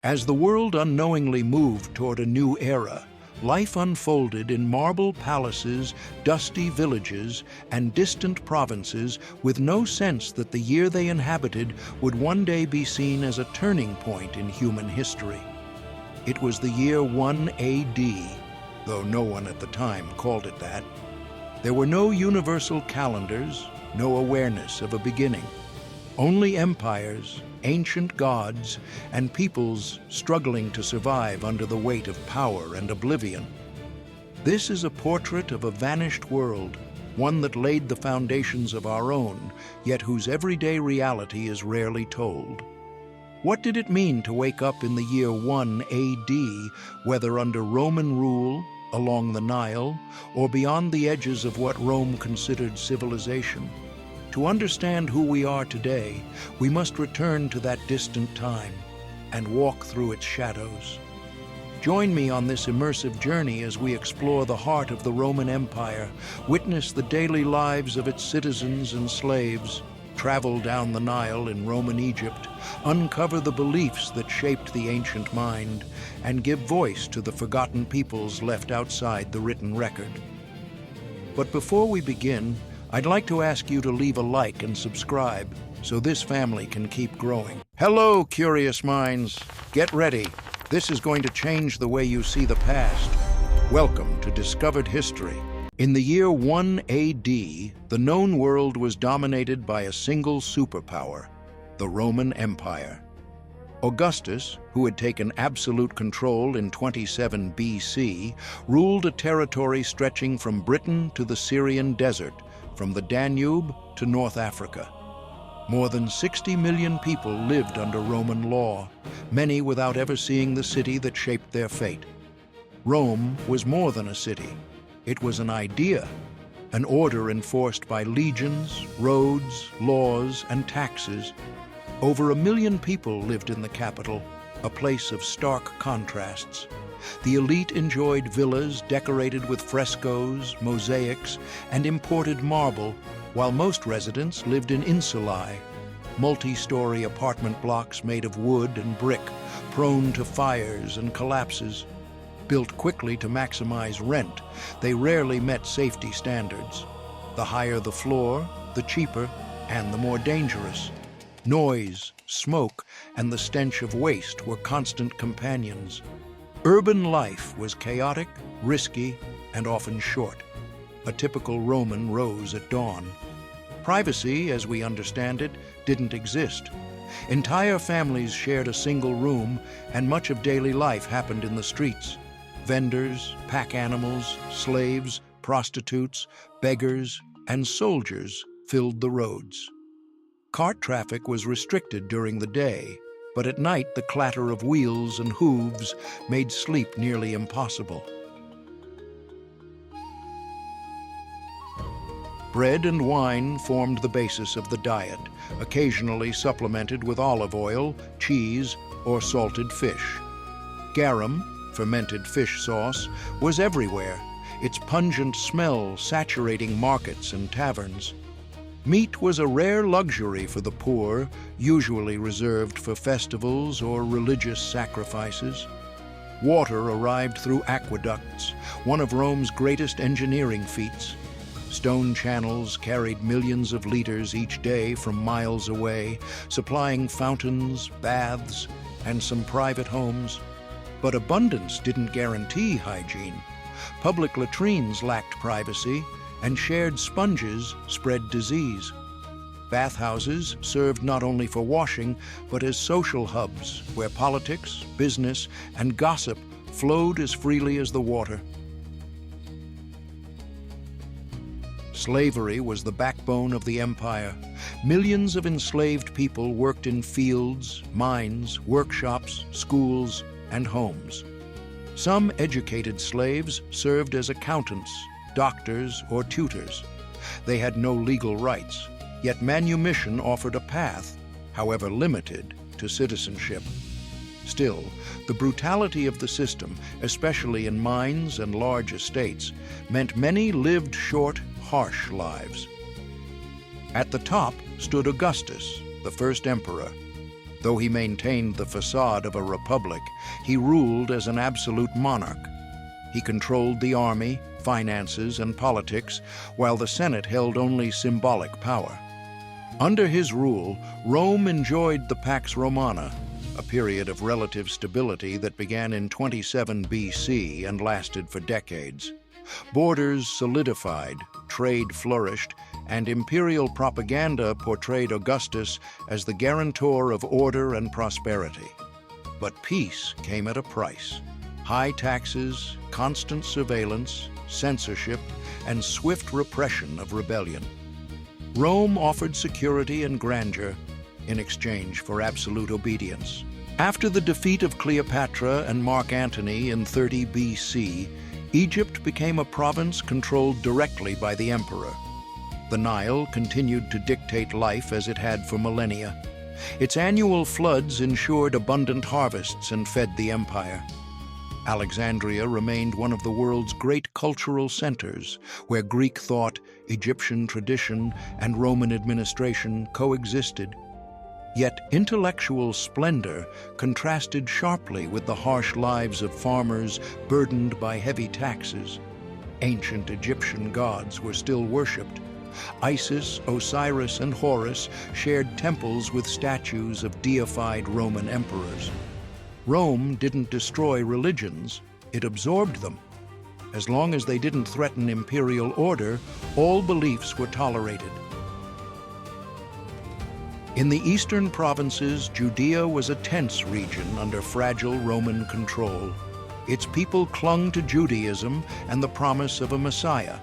As the world unknowingly moved toward a new era, life unfolded in marble palaces, dusty villages, and distant provinces with no sense that the year they inhabited would one day be seen as a turning point in human history. It was the year 1 AD, though no one at the time called it that. There were no universal calendars, no awareness of a beginning. Only empires, ancient gods, and peoples struggling to survive under the weight of power and oblivion. This is a portrait of a vanished world, one that laid the foundations of our own, yet whose everyday reality is rarely told. What did it mean to wake up in the year 1 AD, whether under Roman rule, along the Nile, or beyond the edges of what Rome considered civilization? To understand who we are today, we must return to that distant time and walk through its shadows. Join me on this immersive journey as we explore the heart of the Roman Empire, witness the daily lives of its citizens and slaves, travel down the Nile in Roman Egypt, uncover the beliefs that shaped the ancient mind, and give voice to the forgotten peoples left outside the written record. But before we begin, I'd like to ask you to leave a like and subscribe so this family can keep growing. Hello, curious minds. Get ready. This is going to change the way you see the past. Welcome to Discovered History. In the year 1 AD, the known world was dominated by a single superpower, the Roman Empire. Augustus, who had taken absolute control in 27 BC, ruled a territory stretching from Britain to the Syrian desert, from the Danube to North Africa. More than 60 million people lived under Roman law, many without ever seeing the city that shaped their fate. Rome was more than a city. It was an idea, an order enforced by legions, roads, laws, and taxes. Over 1 million people lived in the capital, a place of stark contrasts. The elite enjoyed villas decorated with frescoes, mosaics, and imported marble, while most residents lived in insulae, multi-story apartment blocks made of wood and brick, prone to fires and collapses. Built quickly to maximize rent, they rarely met safety standards. The higher the floor, the cheaper, and the more dangerous. Noise, smoke, and the stench of waste were constant companions. Urban life was chaotic, risky, and often short. A typical Roman rose at dawn. Privacy, as we understand it, didn't exist. Entire families shared a single room, and much of daily life happened in the streets. Vendors, pack animals, slaves, prostitutes, beggars, and soldiers filled the roads. Cart traffic was restricted during the day, but at night the clatter of wheels and hooves made sleep nearly impossible. Bread and wine formed the basis of the diet, occasionally supplemented with olive oil, cheese, or salted fish. Garum, fermented fish sauce, was everywhere, its pungent smell saturating markets and taverns. Meat was a rare luxury for the poor, usually reserved for festivals or religious sacrifices. Water arrived through aqueducts, one of Rome's greatest engineering feats. Stone channels carried millions of liters each day from miles away, supplying fountains, baths, and some private homes. But abundance didn't guarantee hygiene. Public latrines lacked privacy, and shared sponges spread disease. Bathhouses served not only for washing, but as social hubs where politics, business, and gossip flowed as freely as the water. Slavery was the backbone of the empire. Millions of enslaved people worked in fields, mines, workshops, schools, and homes. Some educated slaves served as accountants, doctors, or tutors. They had no legal rights, yet manumission offered a path, however limited, to citizenship. Still, the brutality of the system, especially in mines and large estates, meant many lived short, harsh lives. At the top stood Augustus, the first emperor. Though he maintained the facade of a republic, he ruled as an absolute monarch. He controlled the army, finances, and politics, while the Senate held only symbolic power. Under his rule, Rome enjoyed the Pax Romana, a period of relative stability that began in 27 BC and lasted for decades. Borders solidified, trade flourished, and imperial propaganda portrayed Augustus as the guarantor of order and prosperity. But peace came at a price. High taxes, constant surveillance, censorship, and swift repression of rebellion. Rome offered security and grandeur in exchange for absolute obedience. After the defeat of Cleopatra and Mark Antony in 30 BC, Egypt became a province controlled directly by the emperor. The Nile continued to dictate life as it had for millennia. Its annual floods ensured abundant harvests and fed the empire. Alexandria remained one of the world's great cultural centers, where Greek thought, Egyptian tradition, and Roman administration coexisted. Yet intellectual splendor contrasted sharply with the harsh lives of farmers burdened by heavy taxes. Ancient Egyptian gods were still worshipped. Isis, Osiris, and Horus shared temples with statues of deified Roman emperors. Rome didn't destroy religions, it absorbed them. As long as they didn't threaten imperial order, all beliefs were tolerated. In the eastern provinces, Judea was a tense region under fragile Roman control. Its people clung to Judaism and the promise of a Messiah.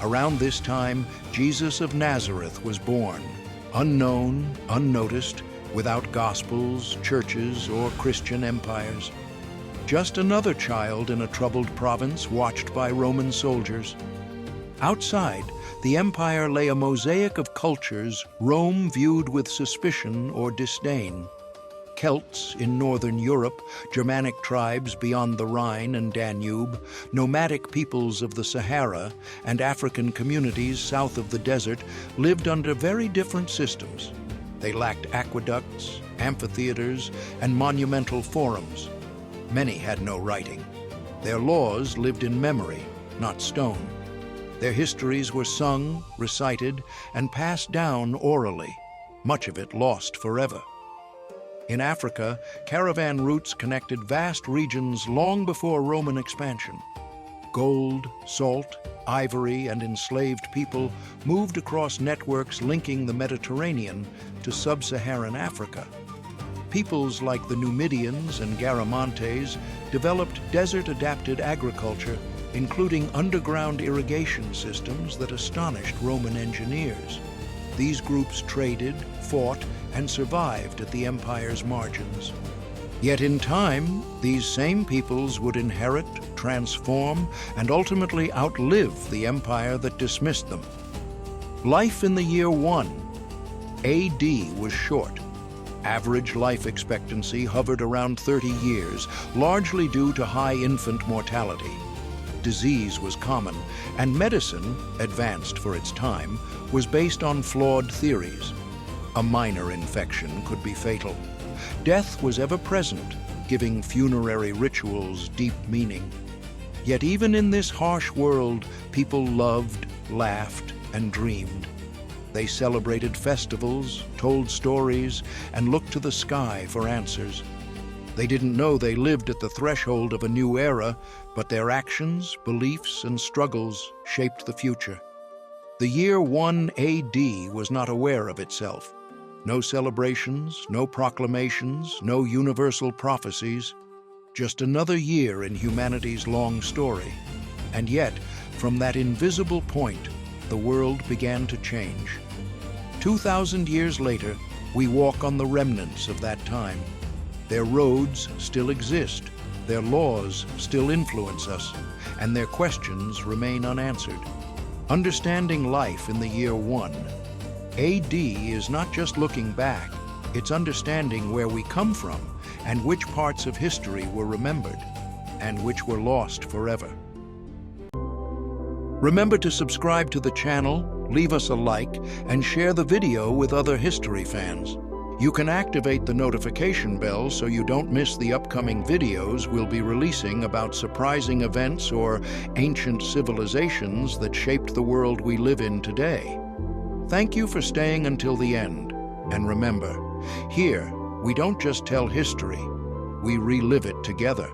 Around this time, Jesus of Nazareth was born, unknown, unnoticed, without gospels, churches, or Christian empires. Just another child in a troubled province watched by Roman soldiers. Outside, the empire lay a mosaic of cultures Rome viewed with suspicion or disdain. Celts in northern Europe, Germanic tribes beyond the Rhine and Danube, nomadic peoples of the Sahara, and African communities south of the desert lived under very different systems. They lacked aqueducts, amphitheaters, and monumental forums. Many had no writing. Their laws lived in memory, not stone. Their histories were sung, recited, and passed down orally, much of it lost forever. In Africa, caravan routes connected vast regions long before Roman expansion. Gold, salt, ivory, and enslaved people moved across networks linking the Mediterranean to sub-Saharan Africa. Peoples like the Numidians and Garamantes developed desert-adapted agriculture, including underground irrigation systems that astonished Roman engineers. These groups traded, fought, and survived at the empire's margins. Yet in time, these same peoples would inherit, transform, and ultimately outlive the empire that dismissed them. Life in the year 1 AD was short. Average life expectancy hovered around 30 years, largely due to high infant mortality. Disease was common, and medicine, advanced for its time, was based on flawed theories. A minor infection could be fatal. Death was ever present, giving funerary rituals deep meaning. Yet even in this harsh world, people loved, laughed, and dreamed. They celebrated festivals, told stories, and looked to the sky for answers. They didn't know they lived at the threshold of a new era, but their actions, beliefs, and struggles shaped the future. The year 1 AD was not aware of itself. No celebrations, no proclamations, no universal prophecies. Just another year in humanity's long story. And yet, from that invisible point, the world began to change. 2,000 years later, we walk on the remnants of that time. Their roads still exist, their laws still influence us, and their questions remain unanswered. Understanding life in the year 1 AD is not just looking back, it's understanding where we come from and which parts of history were remembered and which were lost forever. Remember to subscribe to the channel, leave us a like, and share the video with other history fans. You can activate the notification bell so you don't miss the upcoming videos we'll be releasing about surprising events or ancient civilizations that shaped the world we live in today. Thank you for staying until the end. And remember, here, we don't just tell history, we relive it together.